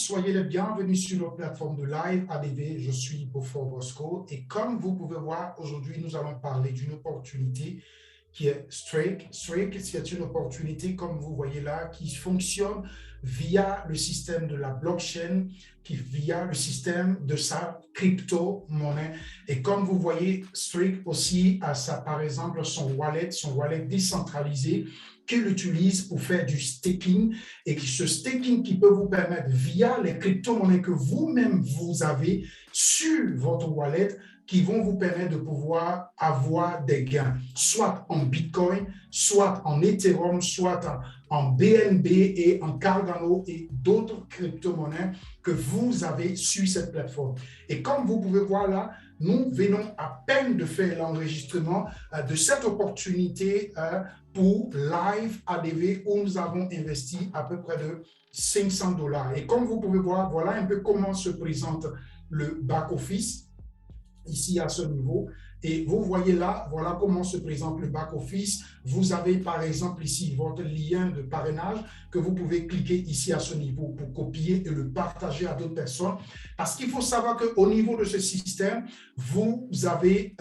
soyez les bienvenus sur notre plateforme de live ADV. Je suis Beaufort Bosco et comme vous pouvez voir, aujourd'hui, nous allons parler d'une opportunité qui est Strake. Strake, c'est une opportunité, comme vous voyez là, qui fonctionne via le système de la blockchain, via le système de sa crypto-monnaie. Et comme vous voyez, Strake aussi a par exemple, son wallet décentralisé qu'il utilise pour faire du staking et ce staking qui peut vous permettre via les crypto-monnaies que vous-même vous avez sur votre wallet qui vont vous permettre de pouvoir avoir des gains, soit en Bitcoin, soit en Ethereum, soit en BNB et en Cardano et d'autres crypto-monnaies que vous avez sur cette plateforme. Et comme vous pouvez voir là, nous venons à peine de faire l'enregistrement de cette opportunité pour Live ADV où nous avons investi à peu près de $500. Et comme vous pouvez voir, voilà un peu comment se présente le back-office ici à ce niveau. Et vous voyez là, voilà comment se présente le back-office. Vous avez par exemple ici votre lien de parrainage que vous pouvez cliquer ici à ce niveau pour copier et le partager à d'autres personnes. Parce qu'il faut savoir qu'au niveau de ce système, vous avez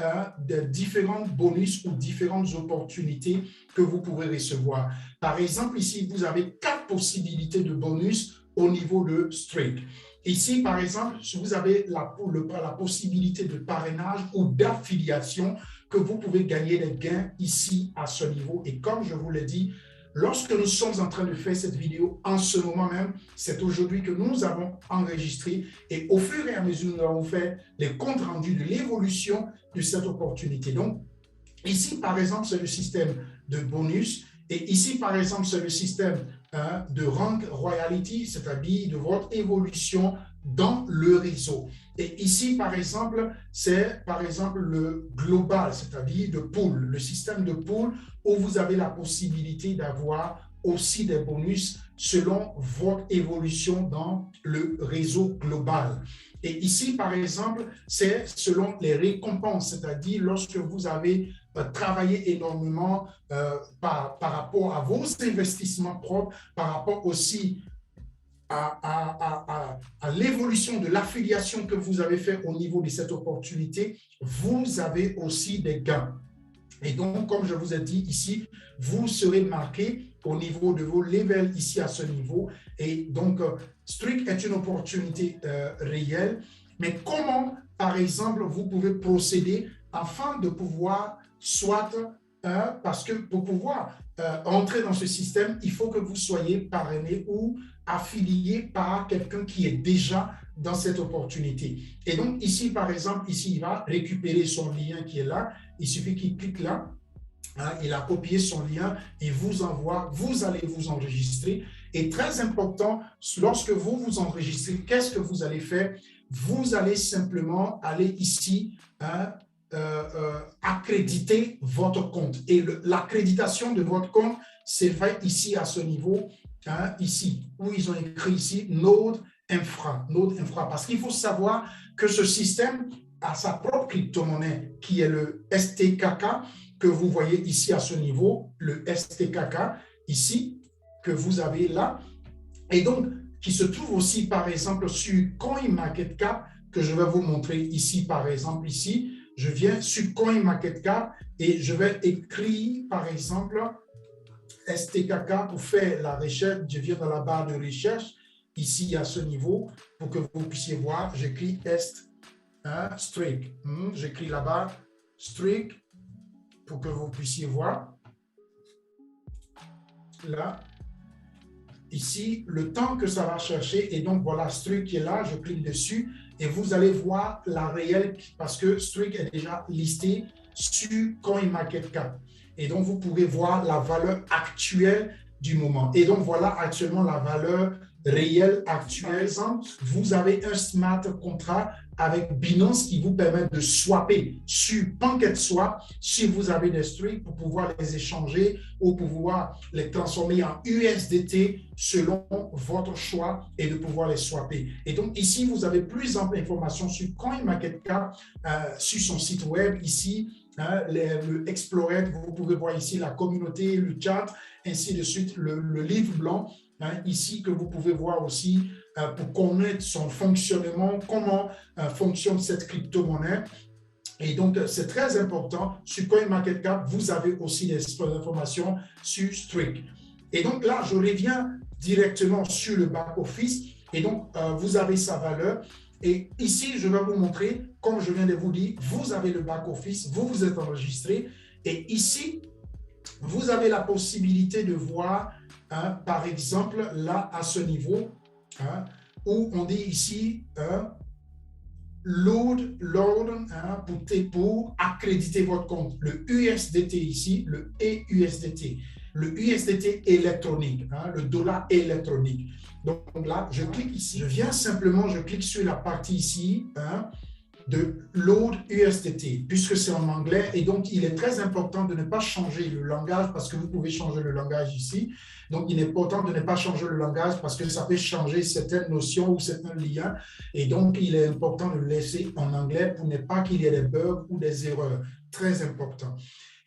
de différents bonus ou différentes opportunités que vous pouvez recevoir. Par exemple, ici, vous avez 4 possibilités de bonus au niveau de Strake. Ici, par exemple, vous avez la possibilité de parrainage ou d'affiliation que vous pouvez gagner des gains ici à ce niveau. Et comme je vous l'ai dit, lorsque nous sommes en train de faire cette vidéo, en ce moment même, c'est aujourd'hui que nous avons enregistré et au fur et à mesure, nous avons fait les comptes rendus de l'évolution de cette opportunité. Donc, ici, par exemple, c'est le système de bonus et ici, par exemple, c'est le système de rank royalty, c'est-à-dire de votre évolution dans le réseau. Et ici, par exemple, c'est par exemple le global, c'est-à-dire de pool, le système de pool où vous avez la possibilité d'avoir aussi des bonus selon votre évolution dans le réseau global. Et ici, par exemple, c'est selon les récompenses, c'est-à-dire lorsque vous avez travaillé énormément par rapport à vos investissements propres, par rapport aussi à l'évolution de l'affiliation que vous avez fait au niveau de cette opportunité, vous avez aussi des gains. Et donc, comme je vous ai dit ici, vous serez marqué au niveau de vos levels ici à ce niveau. Et donc, Strake est une opportunité réelle. Mais comment, par exemple, vous pouvez procéder afin de pouvoir soit, parce que pour pouvoir entrer dans ce système, il faut que vous soyez parrainé ou affilié par quelqu'un qui est déjà dans cette opportunité. Et donc, ici, par exemple, ici, il va récupérer son lien qui est là. Il suffit qu'il clique là. Il a copié son lien et vous envoie, vous allez vous enregistrer. Et très important, lorsque vous vous enregistrez, qu'est-ce que vous allez faire? Vous allez simplement aller ici, accréditer votre compte. Et l'accréditation de votre compte, c'est fait ici à ce niveau, ici, où ils ont écrit ici Node Infra. Node Infra. Parce qu'il faut savoir que ce système a sa propre crypto-monnaie qui est le STKK, que vous voyez ici à ce niveau, le STKK, ici, que vous avez là. Et donc, qui se trouve aussi, par exemple, sur CoinMarketCap, que je vais vous montrer ici, par exemple, ici. Je viens sur CoinMarketCap et je vais écrire, par exemple, STKK pour faire la recherche. Je viens dans la barre de recherche, ici, à ce niveau, pour que vous puissiez voir. J'écris Strake. J'écris là-bas Strake pour que vous puissiez voir. Là. Ici, le temps que ça va chercher, et donc voilà, Strake qui est là, je clique dessus, et vous allez voir la réelle, parce que Strake est déjà listé sur CoinMarketCap. Et donc, vous pouvez voir la valeur actuelle du moment. Et donc, voilà actuellement la valeur réelle actuelle. Par exemple, vous avez un smart contract avec Binance qui vous permet de swapper sur PancakeSwap si vous avez des Strake pour pouvoir les échanger ou pouvoir les transformer en USDT selon votre choix et de pouvoir les swapper. Et donc ici, vous avez plus d'informations sur CoinMarketCap, sur son site web ici, le Explorer, vous pouvez voir ici la communauté, le chat, ainsi de suite, le livre blanc, ici que vous pouvez voir aussi pour connaître son fonctionnement, comment fonctionne cette crypto-monnaie. Et donc, c'est très important. Sur CoinMarketCap, vous avez aussi des informations sur Streak. Et donc là, je reviens directement sur le back-office. Et donc, vous avez sa valeur. Et ici, je vais vous montrer, comme je viens de vous dire, vous avez le back-office, vous vous êtes enregistré. Et ici, vous avez la possibilité de voir, par exemple, là, à ce niveau, où on dit ici, load, pour accréditer votre compte. Le USDT ici, le EUSDT, le USDT électronique, le dollar électronique. Donc là, je clique ici, je clique sur la partie ici, de load USDT, puisque c'est en anglais, et donc il est très important de ne pas changer le langage, parce que vous pouvez changer le langage ici. Donc il est important de ne pas changer le langage, parce que ça peut changer certaines notions ou certains liens, et donc il est important de le laisser en anglais pour ne pas qu'il y ait des bugs ou des erreurs. Très important.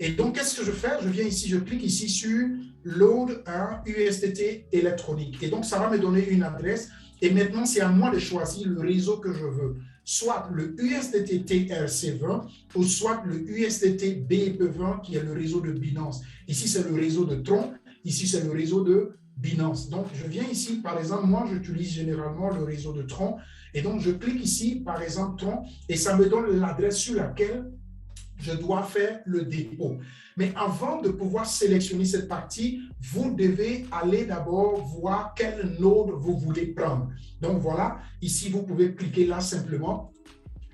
Et donc, qu'est-ce que je fais? Je viens ici, je clique ici sur Load un USDT électronique. Et donc, ça va me donner une adresse. Et maintenant, c'est à moi de choisir le réseau que je veux. Soit le USDT TRC20 ou soit le USDT BEP20 qui est le réseau de Binance. Ici, c'est le réseau de Tron. Ici, c'est le réseau de Binance. Donc, je viens ici, par exemple, moi, j'utilise généralement le réseau de Tron. Et donc, je clique ici, par exemple, Tron, et ça me donne l'adresse sur laquelle je dois faire le dépôt. Mais avant de pouvoir sélectionner cette partie, vous devez aller d'abord voir quel node vous voulez prendre. Donc voilà, ici vous pouvez cliquer là simplement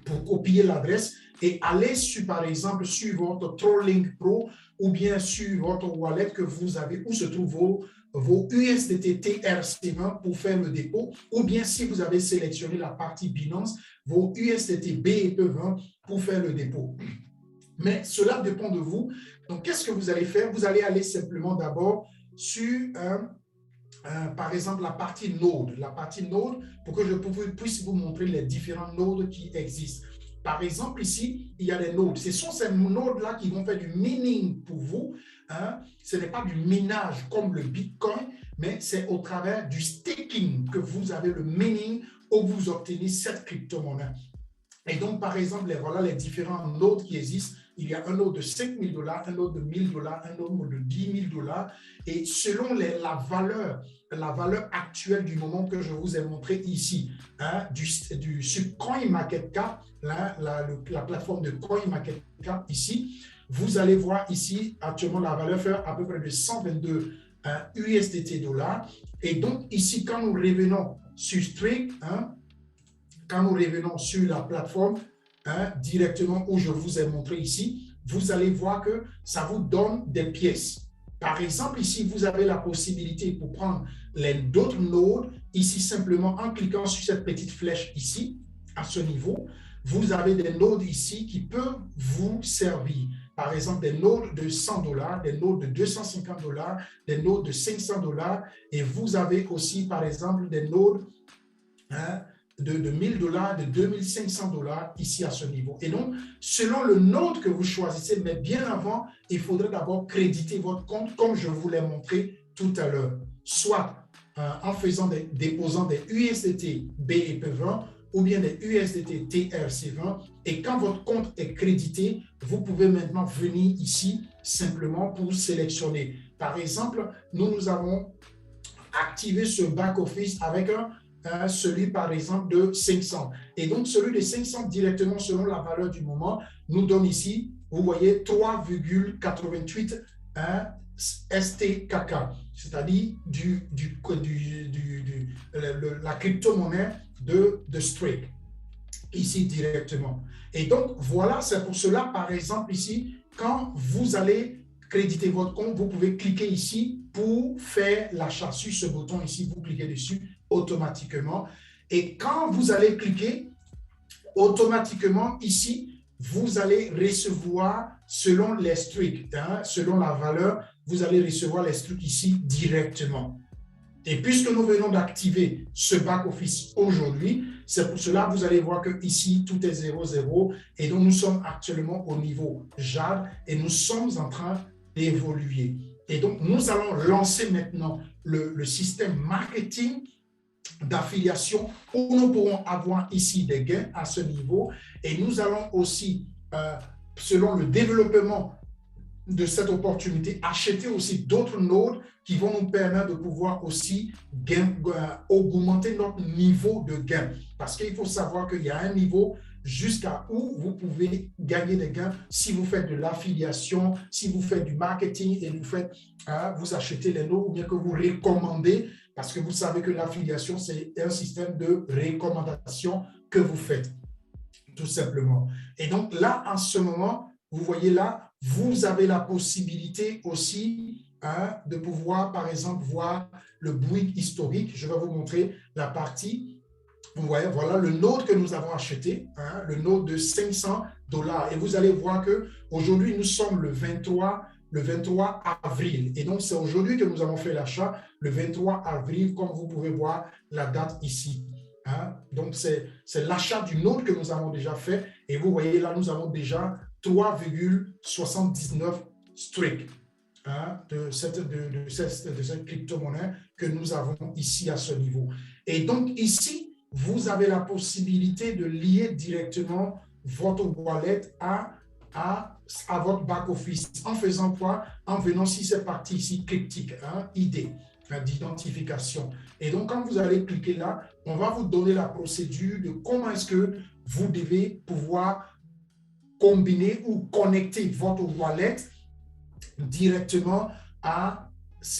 pour copier l'adresse et aller sur, par exemple, sur votre Trolling Pro ou bien sur votre wallet que vous avez où se trouvent vos USDT TRC20 pour faire le dépôt, ou bien si vous avez sélectionné la partie Binance, vos USDT BEP20 pour faire le dépôt. Mais cela dépend de vous. Donc, qu'est-ce que vous allez faire? Vous allez aller simplement d'abord sur, par exemple, la partie Node. La partie Node, pour que je puisse vous montrer les différents nodes qui existent. Par exemple, ici, il y a des nodes. Ce sont ces nodes-là qui vont faire du mining pour vous. Ce n'est pas du minage comme le Bitcoin, mais c'est au travers du staking que vous avez le mining où vous obtenez cette crypto-monnaie. Et donc, par exemple, voilà les différents nodes qui existent. Il y a un node de 5 000 $, un node de 1 000 $, un node de 10 000 $. Et selon la valeur actuelle du moment que je vous ai montré ici, sur CoinMarketCap, la plateforme de CoinMarketCap ici, vous allez voir ici, actuellement, la valeur fait à peu près de 122 USDT $. Et donc, ici, quand nous revenons sur Streak, quand nous revenons sur la plateforme, directement où je vous ai montré ici, vous allez voir que ça vous donne des pièces. Par exemple, ici, vous avez la possibilité pour prendre d'autres nodes, ici simplement en cliquant sur cette petite flèche ici, à ce niveau, vous avez des nodes ici qui peuvent vous servir. Par exemple, des nodes de 100 $, des nodes de 250 $, des nodes de 500 $, et vous avez aussi, par exemple, des nodes de 1 000 $, de 2 500 $ ici à ce niveau. Et donc, selon le node que vous choisissez, mais bien avant, il faudrait d'abord créditer votre compte comme je vous l'ai montré tout à l'heure. Soit en déposant des USDT BEP20 ou bien des USDT TRC20. Et quand votre compte est crédité, vous pouvez maintenant venir ici simplement pour sélectionner. Par exemple, nous avons activé ce back-office avec celui par exemple de 500. Et donc celui de 500 directement selon la valeur du moment nous donne ici, vous voyez, 3,88 STKK, c'est-à-dire la crypto-monnaie de Streak, ici directement. Et donc voilà, c'est pour cela, par exemple ici, quand vous allez créditer votre compte, vous pouvez cliquer ici pour faire l'achat. Sur ce bouton ici, vous cliquez dessus automatiquement. Et quand vous allez cliquer, automatiquement ici, vous allez recevoir selon les streaks, selon la valeur, vous allez recevoir les streaks ici directement. Et puisque nous venons d'activer ce back-office aujourd'hui, c'est pour cela que vous allez voir que ici tout est 0,0 et donc nous sommes actuellement au niveau JAD et nous sommes en train d'évoluer. Et donc nous allons lancer maintenant le système marketing d'affiliation où nous pourrons avoir ici des gains à ce niveau et nous allons aussi, selon le développement de cette opportunité, acheter aussi d'autres nodes qui vont nous permettre de pouvoir aussi augmenter notre niveau de gain. Parce qu'il faut savoir qu'il y a un niveau jusqu'à où vous pouvez gagner des gains si vous faites de l'affiliation, si vous faites du marketing et vous achetez les nodes ou bien que vous recommandez, parce que vous savez que l'affiliation, c'est un système de recommandation que vous faites, tout simplement. Et donc là, en ce moment, vous voyez là, vous avez la possibilité aussi de pouvoir, par exemple, voir le bruit historique. Je vais vous montrer la partie. Vous voyez, voilà le node que nous avons acheté, le node de $500. Et vous allez voir qu'aujourd'hui, nous sommes le 23 avril. Et donc, c'est aujourd'hui que nous avons fait l'achat, le 23 avril, comme vous pouvez voir la date ici. Donc, c'est l'achat du node que nous avons déjà fait. Et vous voyez là, nous avons déjà 3,79 streak de cette crypto-monnaie que nous avons ici à ce niveau. Et donc ici, vous avez la possibilité de lier directement votre wallet à votre back-office. En faisant quoi? En venant si cette partie ici critique, ID, d'identification. Et donc, quand vous allez cliquer là, on va vous donner la procédure de comment est-ce que vous devez pouvoir combiner ou connecter votre wallet directement à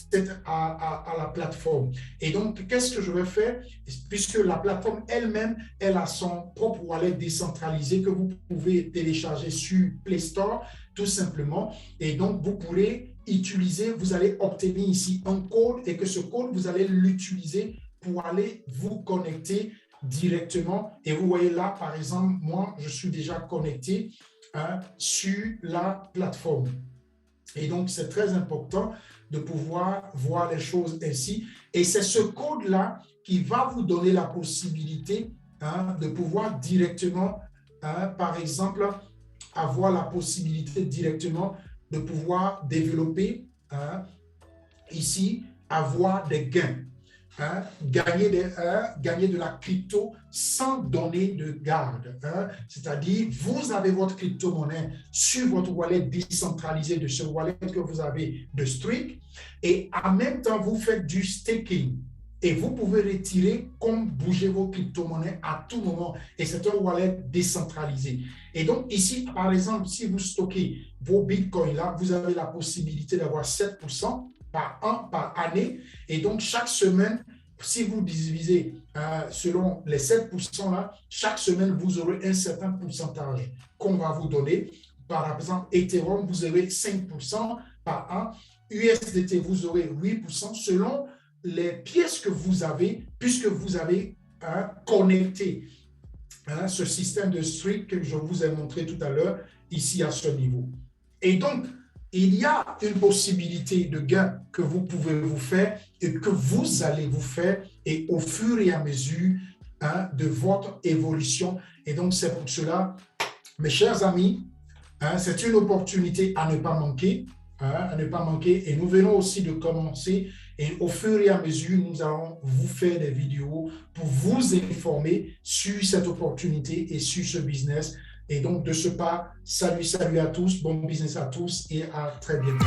la plateforme. Et donc, qu'est-ce que je vais faire? Puisque la plateforme elle-même, elle a son propre wallet décentralisé que vous pouvez télécharger sur Play Store, tout simplement. Et donc, vous pourrez utiliser, vous allez obtenir ici un code et que ce code, vous allez l'utiliser pour aller vous connecter directement. Et vous voyez là, par exemple, moi, je suis déjà connecté sur la plateforme. Et donc, c'est très important de pouvoir voir les choses ainsi. Et c'est ce code-là qui va vous donner la possibilité de pouvoir directement, par exemple, avoir la possibilité directement de pouvoir développer ici, avoir des gains. Gagner de la crypto sans donner de garde. C'est-à-dire, vous avez votre crypto-monnaie sur votre wallet décentralisé de ce wallet que vous avez de Streak et en même temps, vous faites du staking. Et vous pouvez retirer comme bouger vos crypto-monnaies à tout moment. Et c'est un wallet décentralisé. Et donc ici, par exemple, si vous stockez vos bitcoins là, vous avez la possibilité d'avoir 7% par année. Et donc, chaque semaine, si vous divisez selon les 7% là, chaque semaine, vous aurez un certain pourcentage qu'on va vous donner. Par exemple, Ethereum, vous aurez 5% par an. USDT, vous aurez 8% selon les pièces que vous avez, puisque vous avez connecté ce système de streak que je vous ai montré tout à l'heure, ici à ce niveau. Et donc, il y a une possibilité de gain que vous pouvez vous faire et que vous allez vous faire et au fur et à mesure de votre évolution. Et donc, c'est pour cela, mes chers amis, c'est une opportunité à ne pas manquer, Et nous venons aussi de commencer et au fur et à mesure, nous allons vous faire des vidéos pour vous informer sur cette opportunité et sur ce business. Et donc, de ce pas, salut à tous, bon business à tous et à très bientôt.